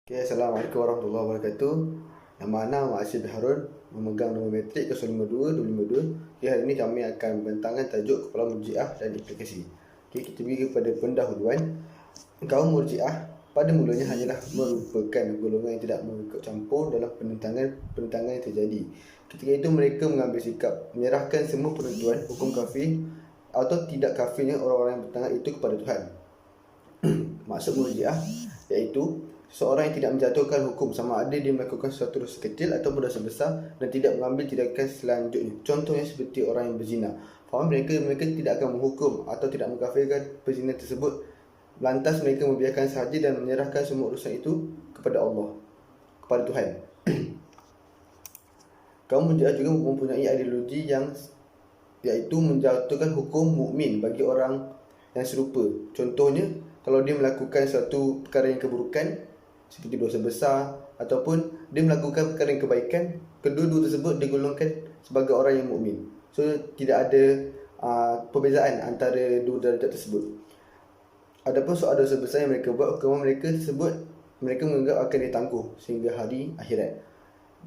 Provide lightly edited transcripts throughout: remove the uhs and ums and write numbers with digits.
Okay, Assalamualaikum warahmatullahi wabarakatuh. Nama Ana Mak Asyid Harun, memegang nombor metrik 052-252. Okay, hari ini kami akan membentangkan tajuk Kepala Murji'ah dan implikasi. Okay, kita pergi kepada pendahuluan. Kaum Murji'ah pada mulanya hanyalah merupakan golongan yang tidak mengikut campur dalam penentangan yang terjadi. Ketika itu mereka mengambil sikap menyerahkan semua penentuan hukum kafir atau tidak kafirnya orang-orang yang bertentangan itu kepada Tuhan. Maksud Murji'ah iaitu seorang yang tidak menjatuhkan hukum sama ada dia melakukan suatu dosa kecil ataupun dosa besar dan tidak mengambil tindakan selanjutnya. Contohnya seperti orang yang berzina. Faham mereka tidak akan menghukum atau tidak mengkafirkan pezina tersebut. Lantas mereka membiarkan sahaja dan menyerahkan semua urusan itu kepada Allah, kepada Tuhan. Kaum Murji'ah juga mempunyai ideologi yang iaitu menjatuhkan hukum mukmin bagi orang yang serupa. Contohnya, kalau dia melakukan suatu perkara yang keburukan seperti dosa besar ataupun dia melakukan perkara yang kebaikan, kedua-dua tersebut digolongkan sebagai orang yang mukmin. So tidak ada perbezaan antara dua darjat tersebut. Adapun soal dosa besar yang mereka buat, hukuman mereka tersebut mereka menganggap akan ditangguh sehingga hari akhirat.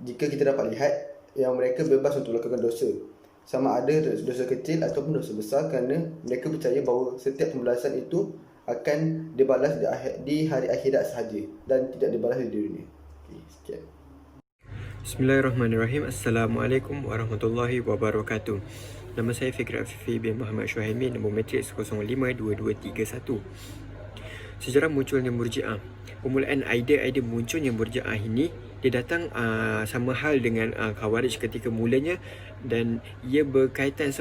Jika kita dapat lihat yang mereka bebas untuk melakukan dosa, sama ada dosa kecil ataupun dosa besar, kerana mereka percaya bahawa setiap pembalasan itu akan dibalas di hari akhirat sahaja dan tidak dibalas di dunia. Okay, sekian. Bismillahirrahmanirrahim. Assalamualaikum warahmatullahi wabarakatuh. Nama saya Fikri Afifi bin Muhammad Syuhaimi, nombor metrik 052231. Sejarah munculnya Murji'ah. Permulaan idea munculnya Murji'ah ini dia datang sama hal dengan Khawarij ketika mulanya, dan ia berkaitan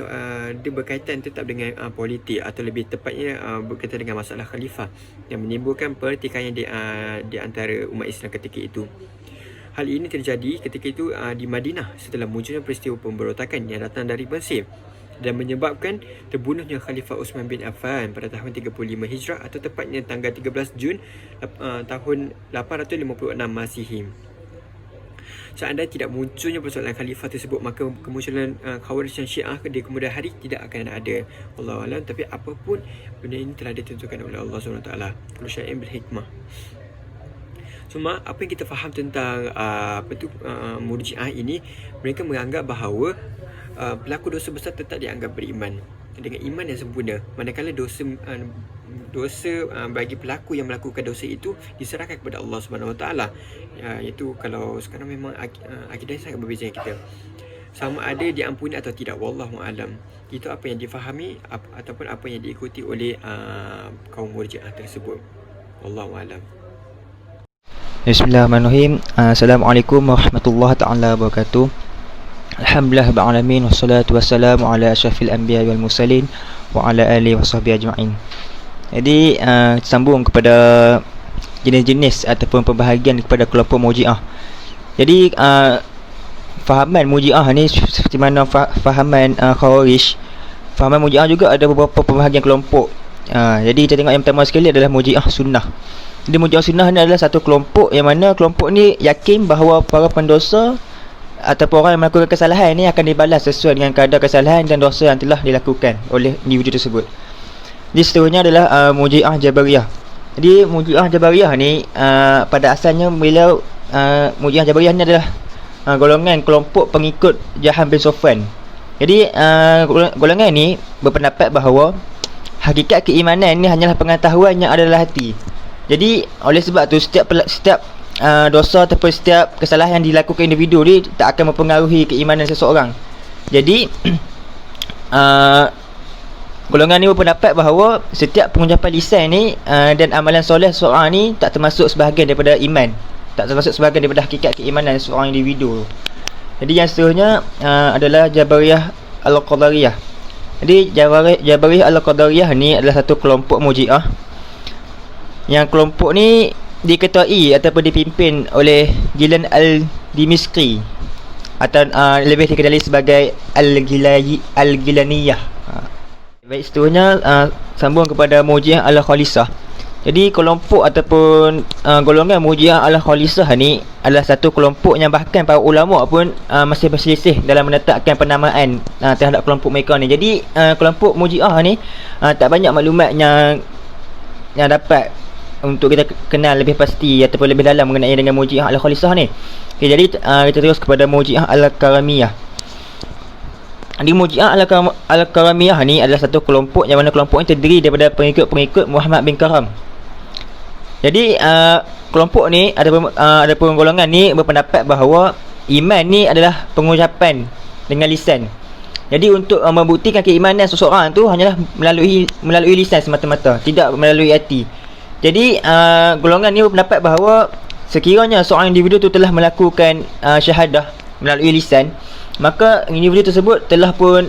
tetap dengan politik, atau lebih tepatnya berkaitan dengan masalah khalifah yang menimbulkan pertikaian di antara umat Islam ketika itu. Hal ini terjadi ketika itu di Madinah setelah munculnya peristiwa pemberontakan yang datang dari Mesir dan menyebabkan terbunuhnya Khalifah Uthman bin Affan pada tahun 35 Hijrah, atau tepatnya tanggal 13 Jun tahun 856 Masihi. Seandainya tidak munculnya persoalan khalifah tersebut, maka kemunculan Khawarij dan Syiah di kemudian hari tidak akan ada. Wallahu a'lam. Tapi apapun, benda ini telah ditentukan oleh Allah SWT. Kullu syai'in bil hikmah. Cuma apa yang kita faham tentang Murji'ah ini, mereka menganggap bahawa pelaku dosa besar tetap dianggap beriman dengan iman yang sempurna, manakala dosa bagi pelaku yang melakukan dosa itu diserahkan kepada Allah Subhanahu Wa Taala. Iaitu kalau sekarang memang akidah sangat berbeza dengan kita, sama ada diampuni atau tidak, wallahu alam. Itu apa yang difahami ataupun apa yang diikuti oleh kaum Murji'ah tersebut. Wallahu alam. Bismillahirrahmanirrahim. Assalamualaikum warahmatullahi taala wabarakatuh. Alhamdulillah rabbil alamin, wassalatu wassalamu ala asyrafil anbiya wal mursalin wa ala alihi washabbihi ajma'in. Jadi sambung kepada jenis-jenis ataupun pembahagian kepada kelompok Murji'ah. Jadi fahaman Murji'ah ni seperti mana fahaman Khawarij, fahaman Murji'ah juga ada beberapa pembahagian kelompok. Jadi kita tengok yang pertama sekali adalah Murji'ah Sunnah. Jadi Murji'ah Sunnah ni adalah satu kelompok yang mana kelompok ni yakin bahawa para pendosa ataupun orang yang melakukan kesalahan ni akan dibalas sesuai dengan kadar kesalahan dan dosa yang telah dilakukan oleh individu tersebut. Jadi seterusnya adalah Murji'ah Jabariyah. Jadi Murji'ah Jabariyah ni pada asalnya beliau Murji'ah Jabariyah ni adalah golongan kelompok pengikut Jaham bin Safwan. Jadi golongan ni berpendapat bahawa hakikat keimanan ni hanyalah pengetahuan yang ada dalam hati. Jadi oleh sebab tu setiap dosa ataupun setiap kesalahan yang dilakukan individu ni tak akan mempengaruhi keimanan seseorang. Jadi golongan ni berpendapat bahawa setiap pengucapan lisan ni dan amalan soleh seseorang ni tak termasuk sebahagian daripada iman, tak termasuk sebahagian daripada hakikat keimanan seseorang individu. Jadi yang seterusnya adalah Jabariyah Al-Qadariyah. Jadi Jabariyah Al-Qadariyah ni adalah satu kelompok Murji'ah yang kelompok ni diketuai ataupun dipimpin oleh Gilan Al-Dimishqi atau lebih dikenali sebagai Al-Gilaniyah. Baik, seterusnya sambung kepada Murji'ah Al-Khalisah. Jadi kelompok ataupun golongan Murji'ah Al-Khalisah ni adalah satu kelompok yang bahkan para ulama pun masih berselisih dalam menetapkan penamaan terhadap kelompok mereka ni. Jadi kelompok Murji'ah ni tak banyak maklumat yang dapat untuk kita kenal lebih pasti ataupun lebih dalam mengenai dengan Murji'ah Al-Khalisah ni. Okay, jadi kita terus kepada Murji'ah Al-Karamiyah. Di Murji'ah Al-Karamiyah ni adalah satu kelompok yang mana kelompok ini terdiri daripada pengikut Muhammad bin Karam. Jadi kelompok ni ada golongan ni berpendapat bahawa iman ni adalah pengucapan dengan lisan. Jadi untuk membuktikan keimanan seseorang tu hanyalah melalui lisan semata-mata, tidak melalui hati. Jadi golongan ni berpendapat bahawa sekiranya seorang individu tu telah melakukan syahadah melalui lisan, maka individu tersebut telah pun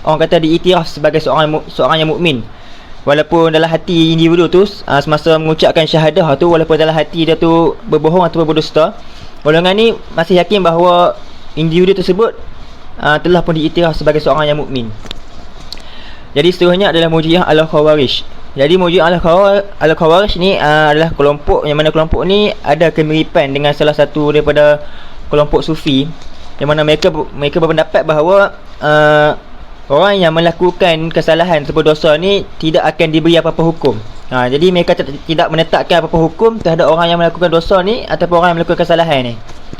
orang kata diiktiraf sebagai seorang yang mukmin. Walaupun dalam hati individu tu semasa mengucapkan syahadah tu, walaupun dalam hati dia tu berbohong atau berdusta, golongan ni masih yakin bahawa individu tersebut telah pun diiktiraf sebagai seorang yang mukmin. Jadi seterusnya adalah Murji'ah Al-Khawarij. Jadi Murji'ah Al-Khawarij ni adalah kelompok yang mana kelompok ni ada kemiripan dengan salah satu daripada kelompok sufi, yang mana mereka berpendapat bahawa orang yang melakukan kesalahan ataupun dosa ni tidak akan diberi apa-apa hukum. Jadi mereka tidak menetapkan apa-apa hukum terhadap orang yang melakukan dosa ni ataupun orang yang melakukan kesalahan ni.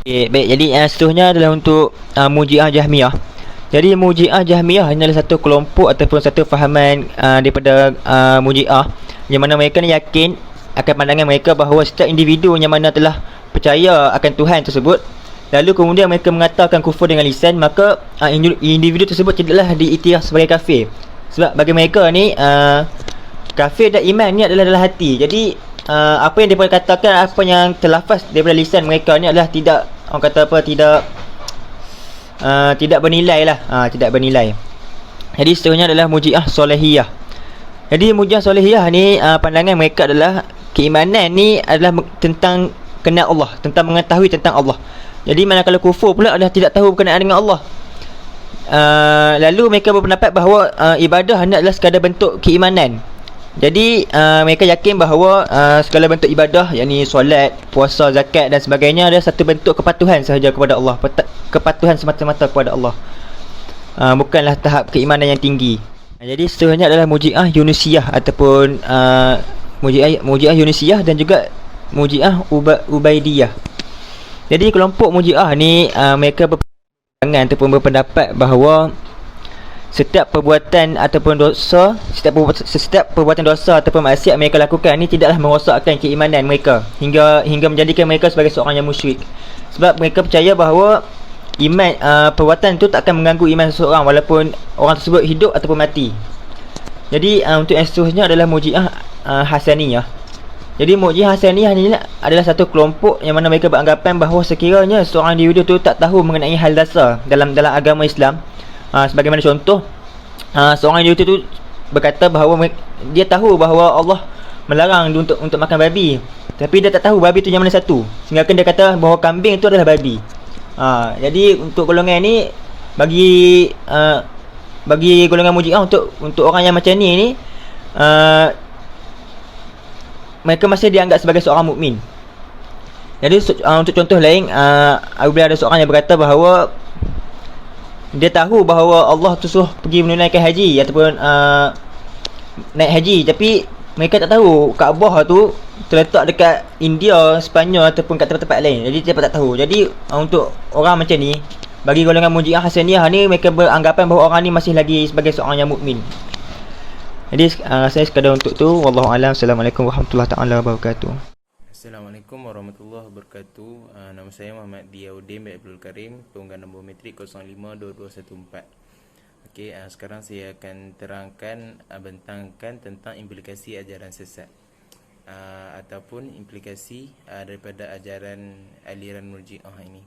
Okay, baik, jadi seterusnya adalah untuk Murji'ah Jahmiyah. Jadi Murji'ah Jahmiyah adalah satu kelompok ataupun satu fahaman daripada Murji'ah, yang mana mereka ni yakin akan pandangan mereka bahawa setiap individu yang mana telah percaya akan Tuhan tersebut, lalu kemudian mereka mengatakan kufur dengan lisan, maka individu tersebut tidaklah diiktiraf sebagai kafir. Sebab bagi mereka ni kafir dan iman ni adalah dalam hati. Jadi apa yang mereka katakan, apa yang terlafaz daripada lisan mereka ni adalah tidak, orang kata apa, tidak bernilai lah, tidak bernilai. Jadi seterusnya adalah Murji'ah Solehiyah. Jadi Murji'ah Solehiyah ni pandangan mereka adalah keimanan ni adalah tentang kenal Allah, tentang mengetahui tentang Allah. Jadi manakala kufur pula adalah tidak tahu berkenaan dengan Allah. Lalu mereka berpendapat bahawa ibadah adalah sekadar bentuk keimanan. Jadi mereka yakin bahawa segala bentuk ibadah, yakni solat, puasa, zakat dan sebagainya adalah satu bentuk kepatuhan sahaja kepada Allah, kepatuhan semata-mata kepada Allah, bukanlah tahap keimanan yang tinggi. Jadi seterusnya adalah Murji'ah Yunusiyah ataupun Murji'ah Yunusiyah dan juga Murji'ah Ubaidiyah. Jadi kelompok Murji'ah ni mereka berpandangan ataupun berpendapat bahawa setiap perbuatan ataupun dosa, setiap perbuatan dosa ataupun maksiat mereka lakukan ni tidaklah merosakkan keimanan mereka hingga menjadikan mereka sebagai seorang yang musyrik. Sebab mereka percaya bahawa perbuatan itu tak akan mengganggu iman seseorang walaupun orang tersebut hidup ataupun mati. Jadi untuk yang seterusnya adalah Murji'ah Hasaniyah. Jadi Murji'ah Hasaniyah ni adalah satu kelompok yang mana mereka beranggapan bahawa sekiranya seorang individu tu tak tahu mengenai hal dasar dalam agama Islam, sebagaimana contoh, seorang individu tu berkata bahawa dia tahu bahawa Allah melarang untuk makan babi, tapi dia tak tahu babi tu yang mana satu, sehingga dia kata bahawa kambing itu adalah babi. Jadi untuk golongan ni, bagi golongan Murji'ah, untuk orang yang macam ni mereka masih dianggap sebagai seorang mukmin. Jadi untuk contoh lain, apabila ada seorang yang berkata bahawa dia tahu bahawa Allah tu suruh pergi menunaikan haji ataupun naik haji, tapi mereka tak tahu Kaabah tu terletak dekat India, Sepanyol ataupun kat tempat-tempat lain. Jadi dia tak tahu. Jadi untuk orang macam ni, bagi golongan Murji'ah Hasaniyah ni, mereka beranggapan bahawa orang ni masih lagi sebagai seorang yang mukmin. Jadi saya sekadar untuk tu. Wallahu a'lam. Assalamualaikum warahmatullahi taala wabarakatuh. Assalamualaikum warahmatullahi wabarakatuh. Nama saya Muhammad Diyaudin bin Abdul Karim, tunggal nombor metrik 052214. Okey, sekarang saya akan terangkan, bentangkan tentang implikasi ajaran sesat ataupun implikasi daripada ajaran aliran Murji'ah ini.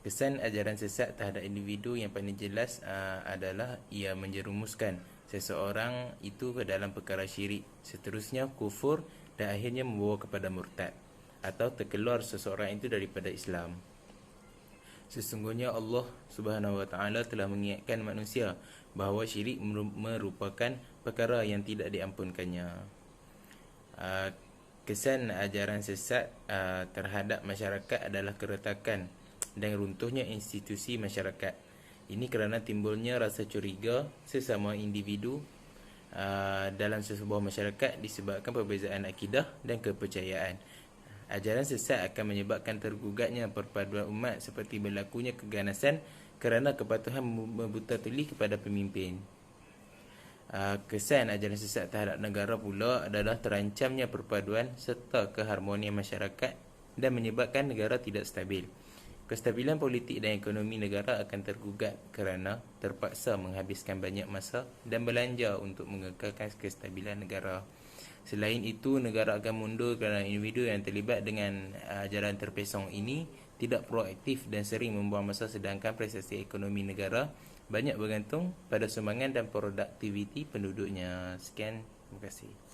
Kesan ajaran sesat terhadap individu yang paling jelas adalah ia menjerumuskan seseorang itu ke dalam perkara syirik, seterusnya kufur dan akhirnya membawa kepada murtad atau terkeluar seseorang itu daripada Islam. Sesungguhnya Allah Subhanahu Wa Taala telah mengingatkan manusia bahawa syirik merupakan perkara yang tidak diampunkannya. Kesan ajaran sesat terhadap masyarakat adalah keretakan dan runtuhnya institusi masyarakat. Ini kerana timbulnya rasa curiga sesama individu dalam sesebuah masyarakat disebabkan perbezaan akidah dan kepercayaan. Ajaran sesat akan menyebabkan tergugatnya perpaduan umat seperti berlakunya keganasan kerana kepatuhan membuta tuli kepada pemimpin. Kesan ajaran sesat terhadap negara pula adalah terancamnya perpaduan serta keharmonian masyarakat dan menyebabkan negara tidak stabil. Kestabilan politik dan ekonomi negara akan tergugat kerana terpaksa menghabiskan banyak masa dan belanja untuk mengekalkan kestabilan negara. Selain itu, negara akan mundur kerana individu yang terlibat dengan ajaran terpesong ini tidak proaktif dan sering membuang masa, sedangkan prestasi ekonomi negara banyak bergantung pada sumbangan dan produktiviti penduduknya. Sekian, terima kasih.